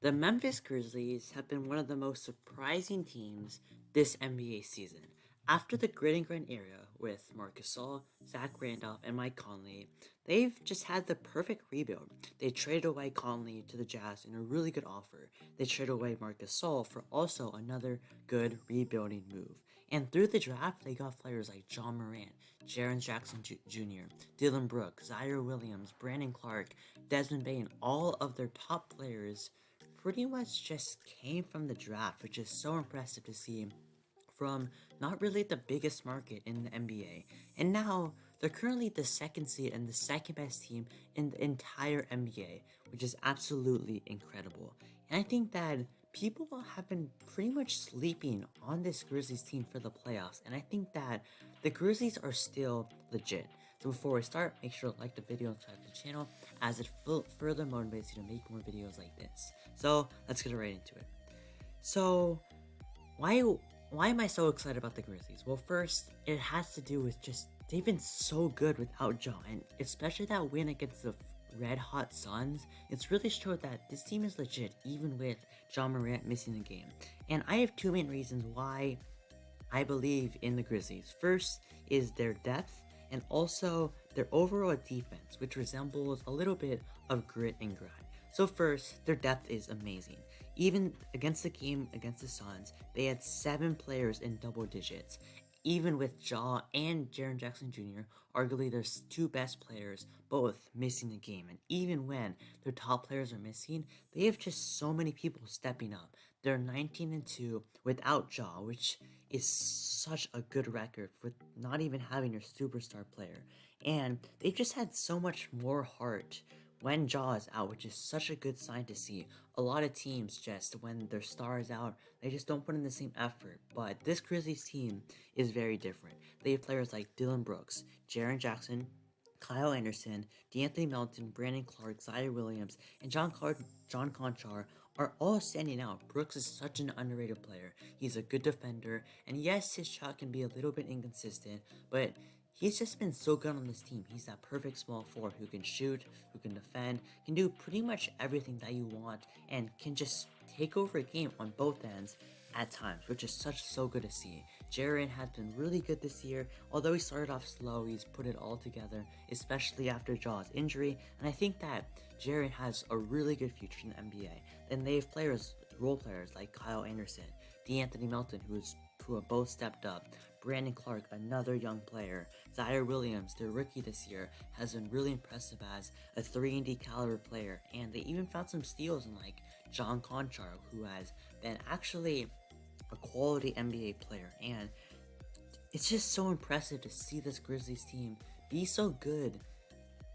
The Memphis Grizzlies have been one of the most surprising teams this NBA season. After the grit and grind era with Marc Gasol, Zach Randolph, and Mike Conley, they've just had the perfect rebuild. They traded away Conley to the Jazz in a really good offer. They traded away Marc Gasol for also another good rebuilding move. And through the draft, they got players like John Morant, Jaren Jackson Jr., Dylan Brooks, Zaire Williams, Brandon Clark, Desmond Bain, all of their top players pretty much just came from the draft, which is so impressive to see from not really the biggest market in the NBA. And now they're currently the second seed and the second best team in the entire NBA, which is absolutely incredible. And I think that people have been pretty much sleeping on this Grizzlies team for the playoffs. And I think that the Grizzlies are still legit. So before we start, make sure to like the video and subscribe to the channel as it further motivates you to make more videos like this. So let's get right into it. So why why am I so excited about the Grizzlies? Well, first, it has to do with just they've been so good without Ja, and especially that win against the Red Hot Suns. It's really showed that this team is legit, even with John Morant missing the game. And I have two main reasons why I believe in the Grizzlies. First is their depth and also their overall defense, which resembles a little bit of grit and grind. So first, their depth is amazing. Even against the game against the Suns, they had 7 players in double digits. Even with Ja and Jaren Jackson Jr., arguably their two best players, both missing the game. And even when their top players are missing, they have just so many people stepping up. They're 19-2 without Ja, which is such a good record for not even having your superstar player. And they've just had so much more heart when Ja is out, which is such a good sign to see. A lot of teams just, when their star is out, they just don't put in the same effort. But this Grizzlies team is very different. They have players like Dylan Brooks, Jaren Jackson, Kyle Anderson, D'Anthony Melton, Brandon Clark, Zaire Williams, and John Conchar are all standing out. Brooks is such an underrated player. He's a good defender, and yes, his shot can be a little bit inconsistent, but he's just been so good on this team. He's that perfect small forward who can shoot, who can defend, can do pretty much everything that you want, and can just take over a game on both ends at times, which is so good to see. Jaren has been really good this year. Although he started off slow, he's put it all together, especially after Ja's injury, and I think that Jaren has a really good future in the NBA. Then they have role players like Kyle Anderson, D'Anthony Melton, who have both stepped up. Brandon Clark, another young player. Zaire Williams, their rookie this year, has been really impressive as a 3-and-D caliber player. And they even found some steals in like John Conchar, who has been actually a quality NBA player. And it's just so impressive to see this Grizzlies team be so good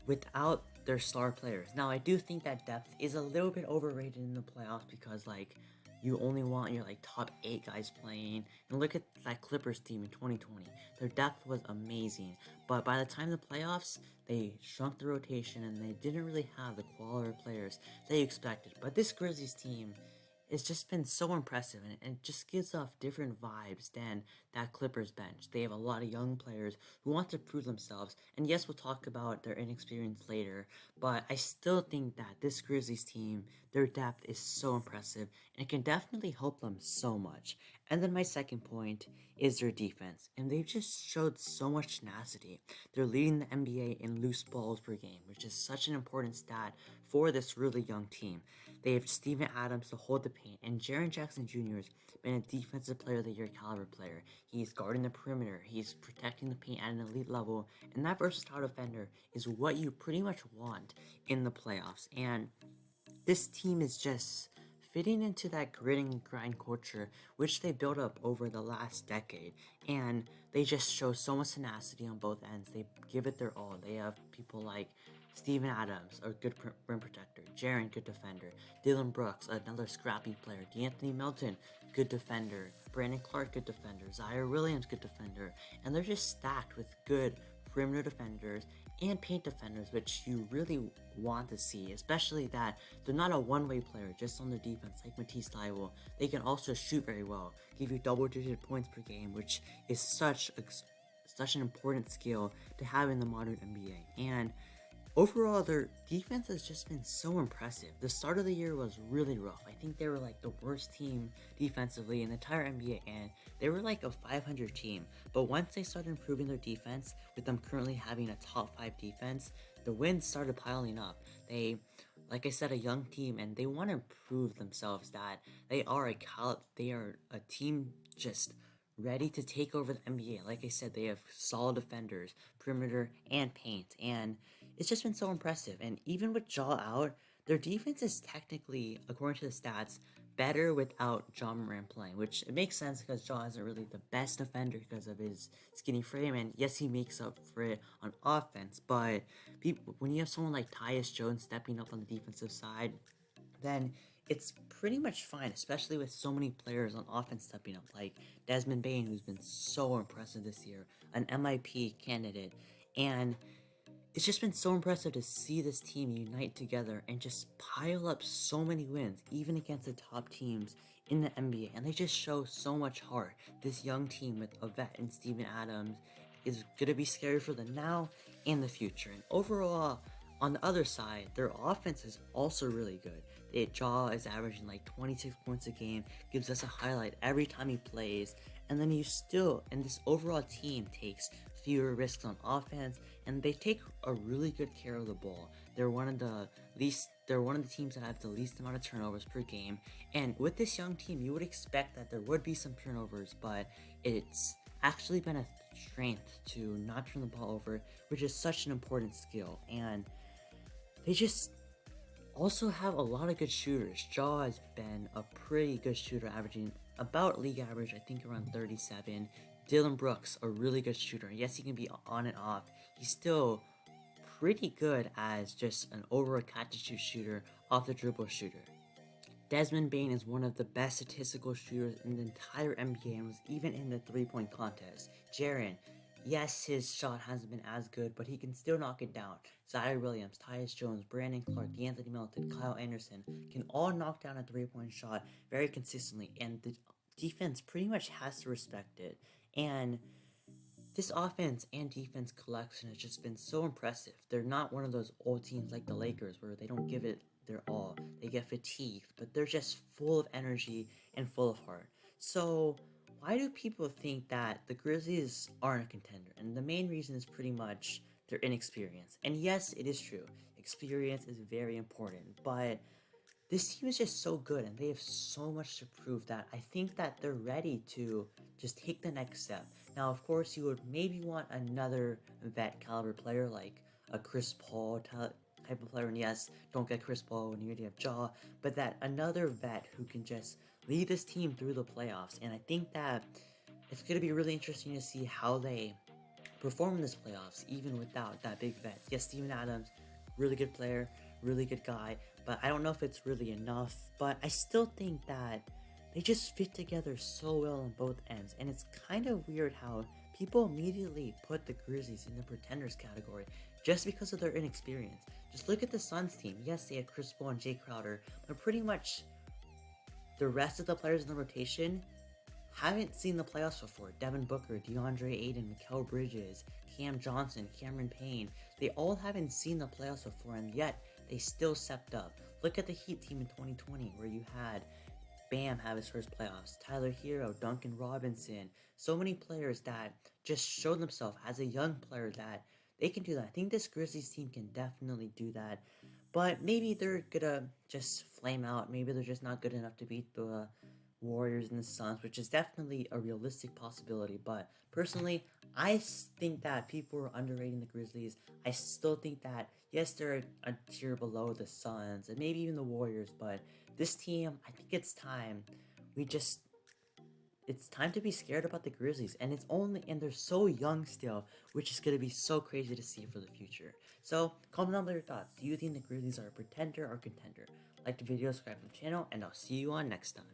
without their star players. Now, I do think that depth is a little bit overrated in the playoffs because, like, you only want your like top 8 guys playing. And look at that Clippers team in 2020. Their depth was amazing, but by the time the playoffs, they shrunk the rotation and they didn't really have the quality of players they expected. But this Grizzlies team, it's just been so impressive, and it just gives off different vibes than that Clippers bench. They have a lot of young players who want to prove themselves, and yes, we'll talk about their inexperience later, but I still think that this Grizzlies team, their depth is so impressive, and it can definitely help them so much. And then my second point is their defense, and they've just showed so much tenacity. They're leading the NBA in loose balls per game, which is such an important stat for this really young team. They have Steven Adams to hold the paint, and Jaren Jackson Jr. has been a Defensive Player of the Year caliber player. He's guarding the perimeter, he's protecting the paint at an elite level, and that versatile defender is what you pretty much want in the playoffs. And this team is just fitting into that grit and grind culture which they built up over the last decade, and they just show so much tenacity on both ends. They give it their all. They have people like Steven Adams, a good rim protector, Jaren, good defender, Dylan Brooks, another scrappy player, D'Anthony Melton, good defender, Brandon Clark, good defender, Zaire Williams, good defender, and they're just stacked with good perimeter defenders and paint defenders, which you really want to see, especially that they're not a one-way player just on their defense like Matisse Thybulle. They can also shoot very well, give you double-digit points per game, which is such an important skill to have in the modern NBA. And overall, their defense has just been so impressive. The start of the year was really rough. I think they were like the worst team defensively in the entire NBA, and they were like a 500 team. But once they started improving their defense, with them currently having a top 5 defense, the wins started piling up. They, like I said, a young team, and they want to prove themselves that they are a team just ready to take over the NBA. Like I said, they have solid defenders, perimeter, and paint, and it's just been so impressive. And even with Jaw out, their defense is technically, according to the stats, better without Ja Morant playing, which it makes sense because Ja isn't really the best defender because of his skinny frame, and yes, he makes up for it on offense, but when you have someone like Tyus Jones stepping up on the defensive side, then it's pretty much fine, especially with so many players on offense stepping up, like Desmond Bane, who's been so impressive this year, an MIP candidate, and it's just been so impressive to see this team unite together and just pile up so many wins, even against the top teams in the NBA. And they just show so much heart. This young team with a vet and Steven Adams is going to be scary for the now and the future. And overall, on the other side, their offense is also really good. Jaw is averaging like 26 points a game, gives us a highlight every time he plays, and then this overall team takes fewer risks on offense, and they take a really good care of the ball. They're one of the teams that have the least amount of turnovers per game, and with this young team, you would expect that there would be some turnovers, but it's actually been a strength to not turn the ball over, which is such an important skill, and they just also have a lot of good shooters. Jaw has been a pretty good shooter, averaging about league average, I think around 37. Dylan Brooks, a really good shooter. Yes, he can be on and off. He's still pretty good as just an overall catch-and-shoot shooter, off the dribble shooter. Desmond Bane is one of the best statistical shooters in the entire NBA and was even in the three-point contest. Jaren, yes, his shot hasn't been as good, but he can still knock it down. Zaire Williams, Tyus Jones, Brandon Clark, D'Anthony Melton, Kyle Anderson can all knock down a three-point shot very consistently, and the defense pretty much has to respect it. And this offense and defense collection has just been so impressive. They're not one of those old teams like the Lakers where they don't give it their all. They get fatigued, but they're just full of energy and full of heart. So, why do people think that the Grizzlies aren't a contender? And the main reason is pretty much their inexperience. And yes, it is true. Experience is very important, but this team is just so good and they have so much to prove that I think that they're ready to just take the next step. Now, of course, you would maybe want another vet caliber player like a Chris Paul type of player. And yes, don't get Chris Paul when you already have Ja, but that another vet who can just lead this team through the playoffs. And I think that it's going to be really interesting to see how they perform in this playoffs, even without that big vet. Yes, Steven Adams, really good player, really good guy, but I don't know if it's really enough. But I still think that they just fit together so well on both ends, and it's kind of weird how people immediately put the Grizzlies in the pretenders category just because of their inexperience. Just look at the Suns team. Yes, they had Chris Paul and Jay Crowder, but pretty much the rest of the players in the rotation haven't seen the playoffs before. Devin Booker, DeAndre Ayton, Mikal Bridges, Cam Johnson, Cameron Payne. They all haven't seen the playoffs before, and yet they still stepped up. Look at the Heat team in 2020, where you had Bam have his first playoffs, Tyler Hero, Duncan Robinson. So many players that just showed themselves as a young player that they can do that. I think this Grizzlies team can definitely do that. But maybe they're gonna just flame out. Maybe they're just not good enough to beat the Warriors and the Suns, which is definitely a realistic possibility. But personally, think that people are underrating the Grizzlies. I still think that, yes, they're a tier below the Suns and maybe even the Warriors, but this team, I think it's time. It's time to be scared about the Grizzlies, and they're so young still, which is going to be so crazy to see for the future. So, comment down below your thoughts. Do you think the Grizzlies are a pretender or contender? Like the video, subscribe to the channel, and I'll see you on next time.